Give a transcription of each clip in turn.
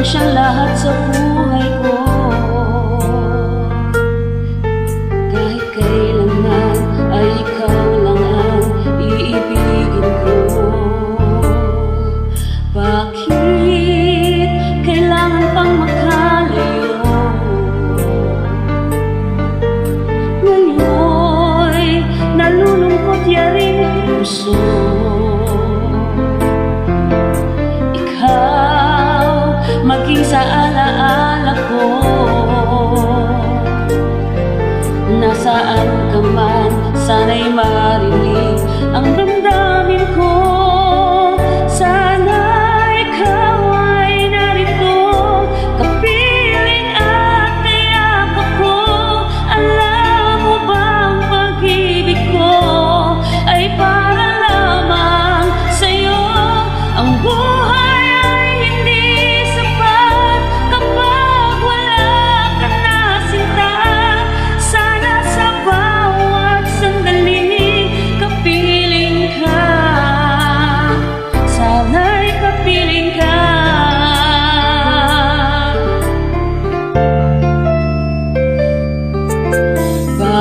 siyang lahat sa buhay ko. Kahit kailanman ay ikaw lang ang iibigin ko. Bakit kailangan pang makalayo? Ngayon'y nalulungkot yaring puso. Maging sa alaala ko, nasaan ka man, sana'y marinig ang damdamin ko. Sana ikaw ay narito, kapiling at niyakap ko. Alam mo bang pag-ibig ko ay para lamang sa'yo? Ang buhay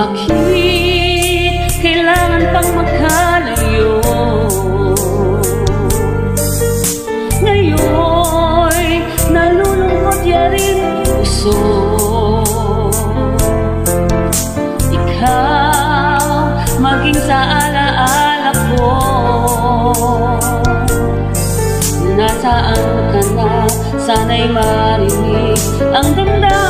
bakit kailangan pang makalayo? Ngayon'y nalulungkot yaring puso. Ikaw maging sa alaala ko, nasaan ka na, sana'y marinig ang damdamin.